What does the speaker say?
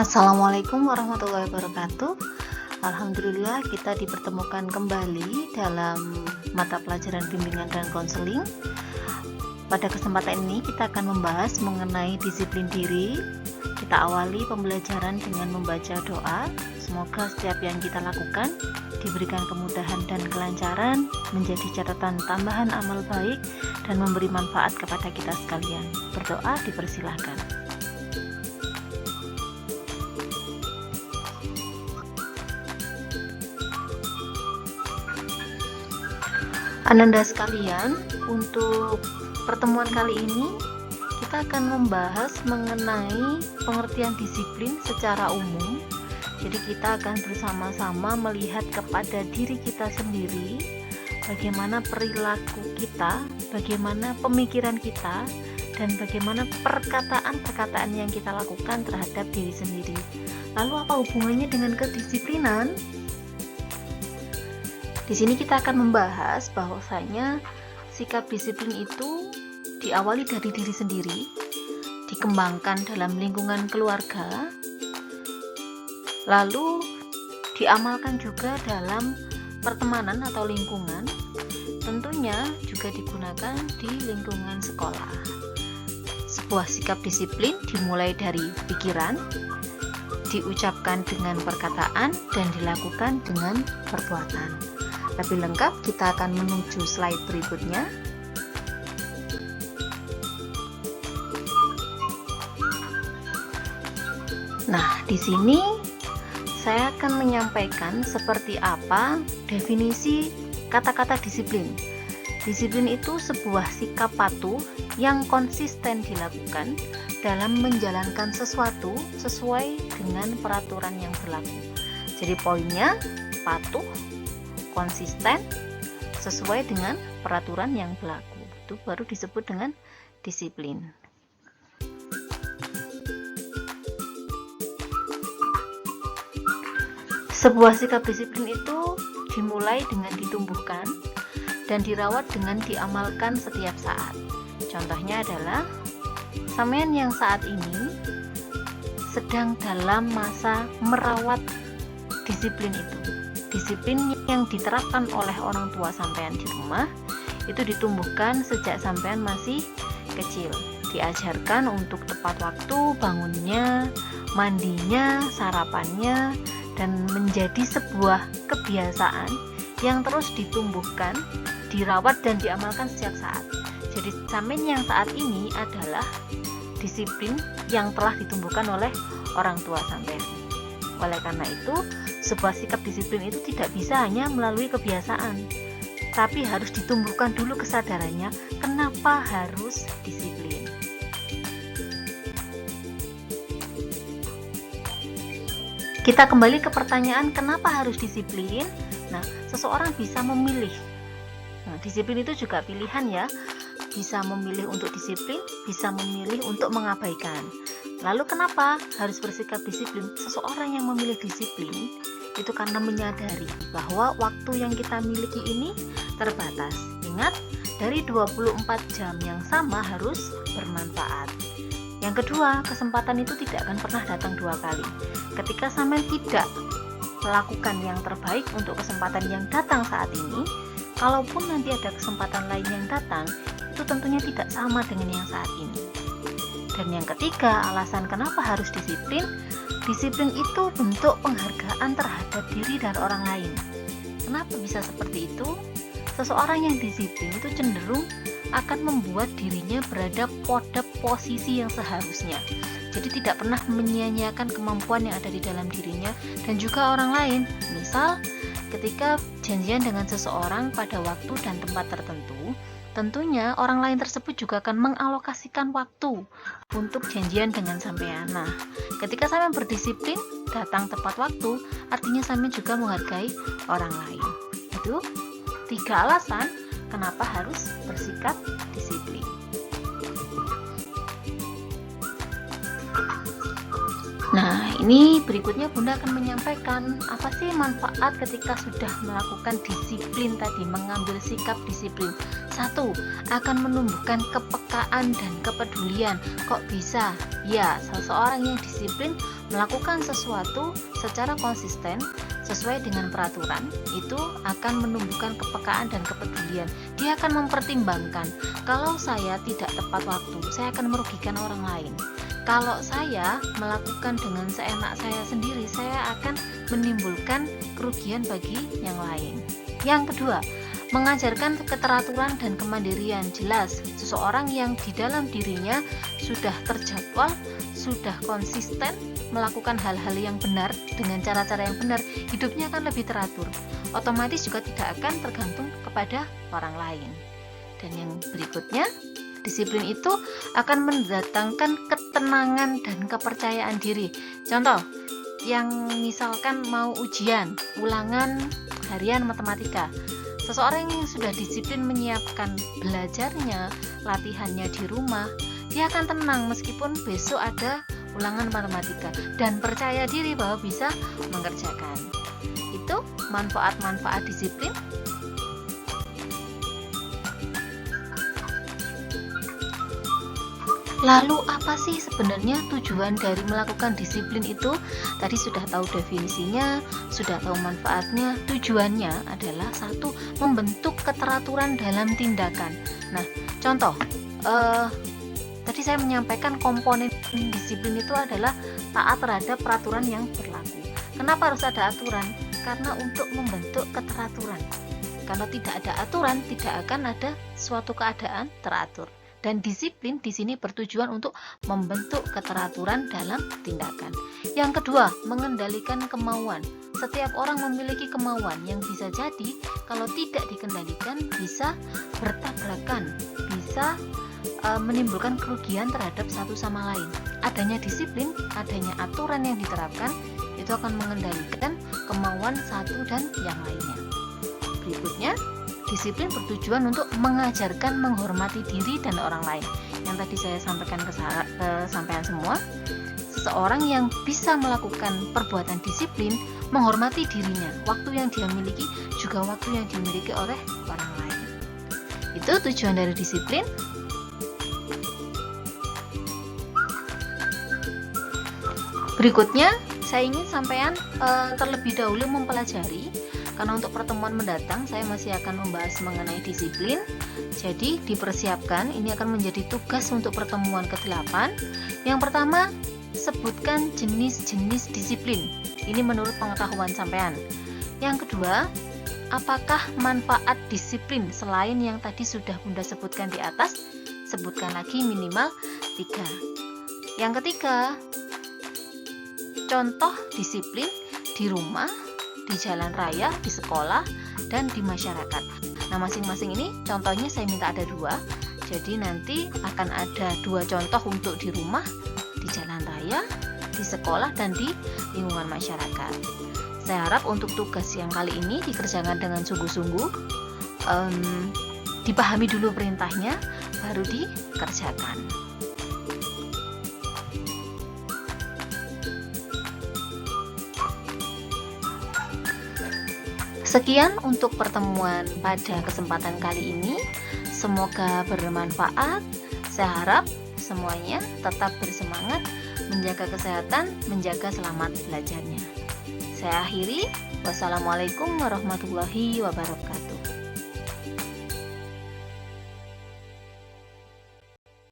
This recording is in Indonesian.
Assalamualaikum warahmatullahi wabarakatuh. Alhamdulillah kita dipertemukan kembali dalam mata pelajaran bimbingan dan konseling. Pada kesempatan ini kita akan membahas mengenai disiplin diri. Kita awali pembelajaran dengan membaca doa. Semoga setiap yang kita lakukan diberikan kemudahan dan kelancaran, menjadi catatan tambahan amal baik dan memberi manfaat kepada kita sekalian. Berdoa dipersilahkan. Ananda sekalian, untuk pertemuan kali ini kita akan membahas mengenai pengertian disiplin secara umum. Jadi kita akan bersama-sama melihat kepada diri kita sendiri, bagaimana perilaku kita, bagaimana pemikiran kita, dan bagaimana perkataan-perkataan yang kita lakukan terhadap diri sendiri. Lalu apa hubungannya dengan kedisiplinan? Di sini kita akan membahas bahwasanya sikap disiplin itu diawali dari diri sendiri, dikembangkan dalam lingkungan keluarga, lalu diamalkan juga dalam pertemanan atau lingkungan, tentunya juga digunakan di lingkungan sekolah. Sebuah sikap disiplin dimulai dari pikiran, diucapkan dengan perkataan, dan dilakukan dengan perbuatan. Lebih lengkap kita akan menuju slide berikutnya. Nah, di sini saya akan menyampaikan seperti apa definisi kata-kata disiplin. Disiplin itu sebuah sikap patuh yang konsisten dilakukan dalam menjalankan sesuatu sesuai dengan peraturan yang berlaku. Jadi poinnya patuh, konsisten, sesuai dengan peraturan yang berlaku. Itu baru disebut dengan disiplin. Sebuah sikap disiplin itu dimulai dengan ditumbuhkan dan dirawat dengan diamalkan setiap saat. Contohnya adalah sampean yang saat ini sedang dalam masa merawat disiplin itu. Disiplin yang diterapkan oleh orang tua sampean di rumah itu ditumbuhkan sejak sampean masih kecil. Diajarkan untuk tepat waktu bangunnya, mandinya, sarapannya, dan menjadi sebuah kebiasaan yang terus ditumbuhkan, dirawat, dan diamalkan setiap saat. Jadi sampean yang saat ini adalah disiplin yang telah ditumbuhkan oleh orang tua sampean. Oleh karena itu, sebuah sikap disiplin itu tidak bisa hanya melalui kebiasaan, tapi harus ditumbuhkan dulu kesadarannya kenapa harus disiplin. Kita kembali ke pertanyaan kenapa harus disiplin. Nah, seseorang bisa memilih. Nah, disiplin itu juga pilihan ya. Bisa memilih untuk disiplin, bisa memilih untuk mengabaikan. Lalu kenapa harus bersikap disiplin? Seseorang yang memilih disiplin itu karena menyadari bahwa waktu yang kita miliki ini terbatas. Ingat, dari 24 jam yang sama harus bermanfaat. Yang kedua, kesempatan itu tidak akan pernah datang dua kali. Ketika sampean tidak melakukan yang terbaik untuk kesempatan yang datang saat ini, kalaupun nanti ada kesempatan lain yang datang, itu tentunya tidak sama dengan yang saat ini. Dan yang ketiga, alasan kenapa harus disiplin. Disiplin itu bentuk penghargaan terhadap diri dan orang lain. Kenapa bisa seperti itu? Seseorang yang disiplin itu cenderung akan membuat dirinya berada pada posisi yang seharusnya. Jadi tidak pernah menyia-nyiakan kemampuan yang ada di dalam dirinya dan juga orang lain. Misal, ketika janjian dengan seseorang pada waktu dan tempat tertentu, tentunya orang lain tersebut juga akan mengalokasikan waktu untuk janjian dengan sampean. Nah, ketika sampean berdisiplin, datang tepat waktu, artinya sampean juga menghargai orang lain. Itu 3 alasan kenapa harus bersikap disiplin. Nah, ini berikutnya Bunda akan menyampaikan apa sih manfaat ketika sudah melakukan disiplin tadi, mengambil sikap disiplin. 1. Akan menumbuhkan kepekaan dan kepedulian. Kok bisa? Ya, seseorang yang disiplin Melakukan sesuatu secara konsisten sesuai dengan peraturan itu akan menumbuhkan kepekaan dan kepedulian. Dia akan mempertimbangkan, kalau saya tidak tepat waktu, saya akan merugikan orang lain. Kalau saya melakukan dengan seenak saya sendiri, saya akan menimbulkan kerugian bagi yang lain. Yang kedua, mengajarkan keteraturan dan kemandirian. Jelas, seseorang yang di dalam dirinya sudah terjadwal, sudah konsisten melakukan hal-hal yang benar dengan cara-cara yang benar, hidupnya akan lebih teratur. Otomatis juga tidak akan tergantung kepada orang lain. Dan yang berikutnya, disiplin itu akan mendatangkan ketenangan dan kepercayaan diri. Contoh, yang misalkan mau ujian, ulangan harian matematika. Seseorang yang sudah disiplin menyiapkan belajarnya, latihannya di rumah, dia akan tenang meskipun besok ada ulangan matematika dan percaya diri bahwa bisa mengerjakan. Itu manfaat-manfaat disiplin. Lalu apa sih sebenarnya tujuan dari melakukan disiplin itu? Tadi sudah tahu definisinya, sudah tahu manfaatnya. Tujuannya adalah satu, membentuk keteraturan dalam tindakan. Nah, contoh, tadi saya menyampaikan komponen disiplin itu adalah taat terhadap peraturan yang berlaku. Kenapa harus ada aturan? Karena untuk membentuk keteraturan. Kalau tidak ada aturan, tidak akan ada suatu keadaan teratur. Dan disiplin di sini bertujuan untuk membentuk keteraturan dalam tindakan. Yang kedua, mengendalikan kemauan. Setiap orang memiliki kemauan yang bisa jadi kalau tidak dikendalikan bisa bertabrakan, bisa menimbulkan kerugian terhadap satu sama lain. Adanya disiplin, adanya aturan yang diterapkan, itu akan mengendalikan kemauan satu dan yang lainnya. Berikutnya, disiplin bertujuan untuk mengajarkan menghormati diri dan orang lain. Yang tadi saya sampaikan ke sampean semua, seseorang yang bisa melakukan perbuatan disiplin menghormati dirinya, waktu yang dia miliki juga waktu yang dimiliki oleh orang lain. Itu tujuan dari disiplin. Berikutnya, saya ingin sampean terlebih dahulu mempelajari, karena untuk pertemuan mendatang saya masih akan membahas mengenai disiplin. Jadi dipersiapkan, ini akan menjadi tugas untuk pertemuan ke-8. Yang pertama, sebutkan jenis-jenis disiplin. Ini menurut pengetahuan sampean. Yang kedua, apakah manfaat disiplin selain yang tadi sudah Bunda sebutkan di atas? Sebutkan lagi minimal 3. Yang ketiga, contoh disiplin di rumah, di jalan raya, di sekolah, dan di masyarakat. Nah, masing-masing ini contohnya saya minta ada 2. Jadi nanti akan ada 2 contoh untuk di rumah, di jalan raya, di sekolah, dan di lingkungan masyarakat. Saya harap untuk tugas yang kali ini dikerjakan dengan sungguh-sungguh, dipahami dulu perintahnya, baru dikerjakan. Sekian untuk pertemuan pada kesempatan kali ini. Semoga bermanfaat. Saya harap semuanya tetap bersemangat, menjaga kesehatan, menjaga selamat belajarnya. Saya akhiri. Wassalamualaikum warahmatullahi wabarakatuh.